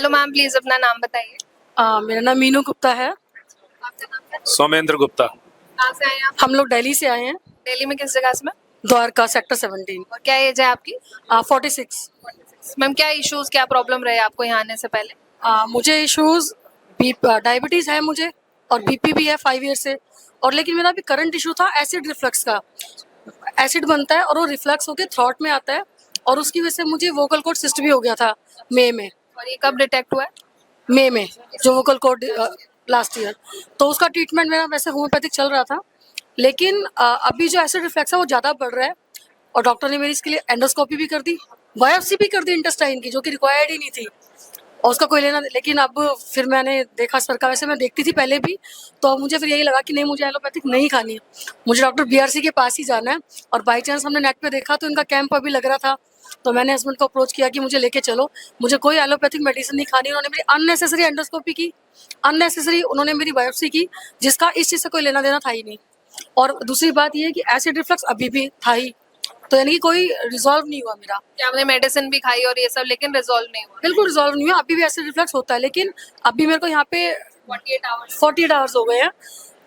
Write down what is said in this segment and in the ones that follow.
Hello ma'am, please अपना नाम बताइए। मेरा नाम मीनू गुप्ता है। आपका नाम क्या है? सौमेंद्र गुप्ता। कहाँ से आए हैं आप? हम लोग दिल्ली से आए हैं, दिल्ली में किस जगह से मैम? द्वारका सेक्टर 17। और क्या एज है आपकी? 46। मैम क्या इश्यूज, क्या प्रॉब्लम रहे आपको यहाँ आने से पहले? मुझे इश्यूज डायबिटीज है मुझे, और बीपी भी है 5 ईयर से। और लेकिन मेरा अभी करंट इशू था एसिड रिफ्लक्स का। एसिड बनता है और वो रिफ्लक्स होके थ्रोट में आता है, और उसकी वजह से मुझे वोकल कॉर्ड सिस्ट भी हो गया था मई में। और ये कब डिटेक्ट हुआ है? मई में जो वोकल कॉर्ड लास्ट ईयर। तो उसका ट्रीटमेंट मेरा वैसे होम्योपैथिक चल रहा था, लेकिन अभी जो एसिड रिफ्लक्स है वो ज़्यादा बढ़ रहा है, और डॉक्टर ने मेरी इसके लिए एंडोस्कोपी भी कर दी, बायोप्सी भी कर दी इंटेस्टाइन की, जो कि रिक्वायर्ड ही नहीं थी और उसका कोई लेना। लेकिन अब फिर मैंने देखा सर का, वैसे मैं देखती थी पहले भी, तो मुझे फिर यही लगा कि नहीं, मुझे एलोपैथिक नहीं खानी है, मुझे डॉक्टर बीआरसी के पास ही जाना है। और बाई चांस हमने नेट पे देखा तो इनका कैंप अभी लग रहा था, तो मैंने हस्बैंड को अप्रोच किया कि मुझे लेके चलो, मुझे कोई एलोपैथिक मेडिसिन नहीं खानी। उन्होंने मेरी अननेसेसरी एंडोस्कोपी की, अननेसेसरी उन्होंने मेरी बायोप्सी की, जिसका इस चीज़ से कोई लेना देना था ही नहीं। और दूसरी बात ये है कि एसिड रिफ्लक्स अभी भी था ही, तो यानी कि कोई रिजॉल्व नहीं हुआ मेरा। क्या आपने मेडिसिन भी खाई और ये सब, लेकिन रिजॉल्व नहीं हुआ? बिल्कुल रिजॉल्व नहीं हुआ, अभी भी एसिड रिफ्लक्स होता है, लेकिन अभी मेरे को यहाँ पे 48 आवर्स हो गए हैं,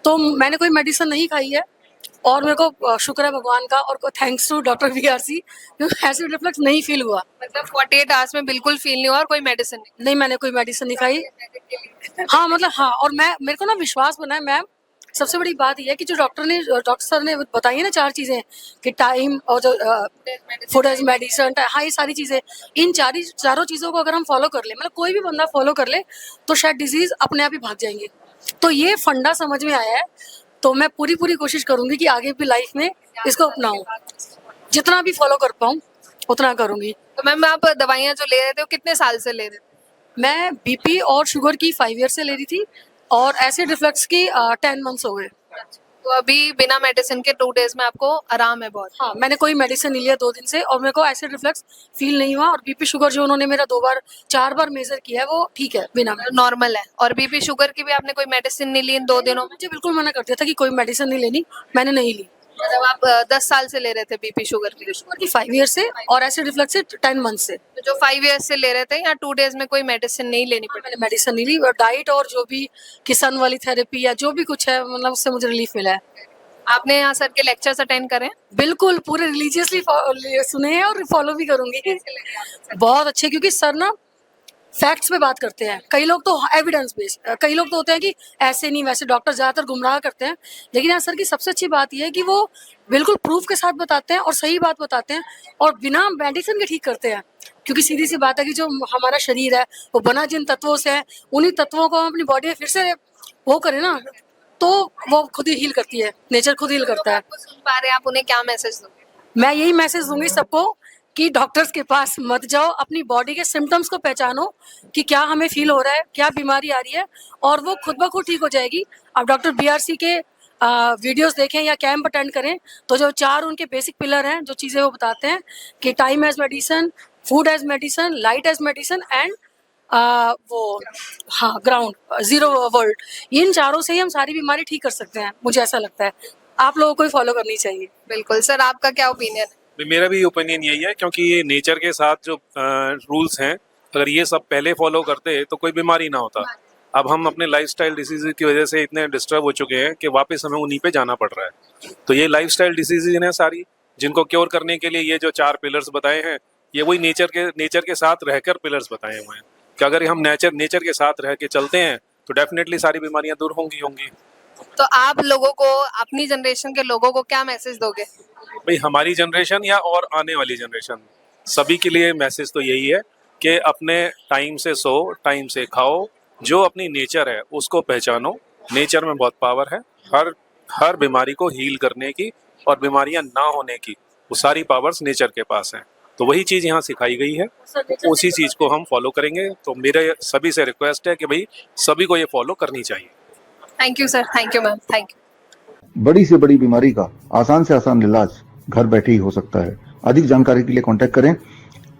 तो मैंने कोई मेडिसिन नहीं खाई है। और मेरे को शुक्र है भगवान का, और thanks to doctor BRC, acid reflux नहीं फील हुआ। मतलब 48 आवर्स में बिल्कुल फील नहीं हुआ और कोई मेडिसिन नहीं? नहीं, मैंने कोई मेडिसिन नहीं खाई। हाँ मतलब हाँ, और मेरे को ना विश्वास बना है मैम। सबसे बड़ी बात यह है कि जो डॉक्टर सर ने बताई है ना 4 चीज़ें, कि टाइम और जो फूड एज मेडिसिन, हाँ ये सारी चीज़ें, इन चारों चीज़ों को अगर हम फॉलो कर ले, मतलब कोई भी बंदा फॉलो कर ले, तो शायद डिजीज़ अपने आप ही भाग जाएंगे। तो ये फंडा समझ में आया है, तो मैं पूरी कोशिश करूंगी कि आगे भी लाइफ में इसको अपनाऊं, जितना भी फॉलो कर पाऊं उतना करूंगी। तो मैम आप दवाइयाँ जो ले रहे थे वो कितने साल से ले रहे थे? मैं बीपी और शुगर की 5 ईयर से ले रही थी, और एसिड रिफ्लक्स की 10 मंथ्स हो गए। तो अभी बिना मेडिसिन के 2 डेज में आपको आराम है बहुत? हाँ, मैंने कोई मेडिसिन नहीं लिया 2 दिन से, और मेरे को एसिड रिफ्लक्स फील नहीं हुआ। और बीपी शुगर जो उन्होंने मेरा 4 बार मेजर किया है, वो ठीक है, बिना नॉर्मल है। और बीपी शुगर की भी आपने कोई मेडिसिन नहीं ली इन 2 दिनों में? मुझे बिल्कुल मना कर दिया था कि कोई मेडिसिन नहीं लेनी, मैंने नहीं ली। मतलब आप 10 साल से ले रहे थे बीपी शुगर की? 5 ईयर से, और एसिड रिफ्लक्स से 10 मंथ से। तो जो 5 ईयर्स से ले रहे थे, या 2 डेज में कोई मेडिसिन नहीं लेनी पड़ी? मैंने मेडिसिन नहीं ली, और डाइट और जो भी किसान वाली थेरेपी या जो भी कुछ है, मतलब उससे मुझे रिलीफ मिला है। आपने यहाँ सर के लेक्चर्स अटेंड करे हैं? बिल्कुल पूरे रिलीजियसली सुने हैं, और फॉलो भी करूंगी। बहुत अच्छे, क्योंकि सर ना फैक्ट्स पे बात करते हैं। कई लोग तो एविडेंस बेस्ड, कई लोग तो होते हैं कि ऐसे नहीं वैसे, डॉक्टर ज़्यादातर गुमराह करते हैं। लेकिन यहाँ सर की सबसे अच्छी बात यह है कि वो बिल्कुल प्रूफ के साथ बताते हैं और सही बात बताते हैं, और बिना मेडिसिन के ठीक करते हैं। क्योंकि सीधी सी बात है कि जो हमारा शरीर है वो बना जिन तत्वों से है, उन्हीं तत्वों को हम अपनी बॉडी में फिर से वो करें ना, तो वो खुद ही हील करती है, नेचर खुद हील करता है। आपको सुन पा रहे हैं, आप उन्हें क्या मैसेज दोगे? मैं यही मैसेज दूंगी सबको कि डॉक्टर्स के पास मत जाओ, अपनी बॉडी के सिम्टम्स को पहचानो कि क्या हमें फील हो रहा है, क्या बीमारी आ रही है, और वो खुद ब खुद ठीक हो जाएगी। आप डॉक्टर बीआरसी के वीडियोस देखें या कैंप अटेंड करें, तो जो 4 उनके बेसिक पिलर हैं, जो चीज़ें वो बताते हैं कि time as medicine, food as medicine, light as medicine, and वो हाँ ग्राउंड जीरो वर्ल्ड, इन चारों से ही हम सारी बीमारी ठीक कर सकते हैं, मुझे ऐसा लगता है। आप लोगों को फॉलो करनी चाहिए। बिल्कुल सर, आपका क्या ओपिनियन है? मेरा भी ओपिनियन यही है, क्योंकि ये नेचर के साथ जो रूल्स हैं, अगर ये सब पहले फॉलो करते तो कोई बीमारी ना होता। अब हम अपने लाइफस्टाइल डिसीज की वजह से इतने डिस्टर्ब हो चुके हैं कि वापस हमें उन्हीं पे जाना पड़ रहा है। तो ये लाइफस्टाइल डिसीजेज हैं सारी, जिनको क्योर करने के लिए ये जो 4 पिलर्स बताए हैं, ये वही नेचर के साथ रहकर पिलर्स बताए हुए हैं कि अगर हम नेचर के साथ रह के चलते हैं तो डेफिनेटली सारी बीमारियां दूर होंगी। तो आप लोगों को, अपनी जनरेशन के लोगों को क्या मैसेज दोगे? भाई हमारी जनरेशन या और आने वाली जनरेशन, सभी के लिए मैसेज तो यही है कि अपने टाइम से सो, टाइम से खाओ, जो अपनी नेचर है उसको पहचानो। नेचर में बहुत पावर है, हर बीमारी को हील करने की और बीमारियां ना होने की, वो सारी पावर्स नेचर के पास हैं। तो वही चीज़ यहाँ सिखाई गई है, उसी चीज़ को हम फॉलो करेंगे। तो मेरे सभी से रिक्वेस्ट है कि भाई सभी को ये फॉलो करनी चाहिए। Thank you sir, thank you ma'am, thank you. बड़ी से बड़ी बीमारी का आसान से आसान इलाज घर बैठे ही हो सकता है। अधिक जानकारी के लिए कांटेक्ट करें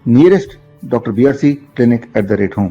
nearest doctor BRC clinic @ home.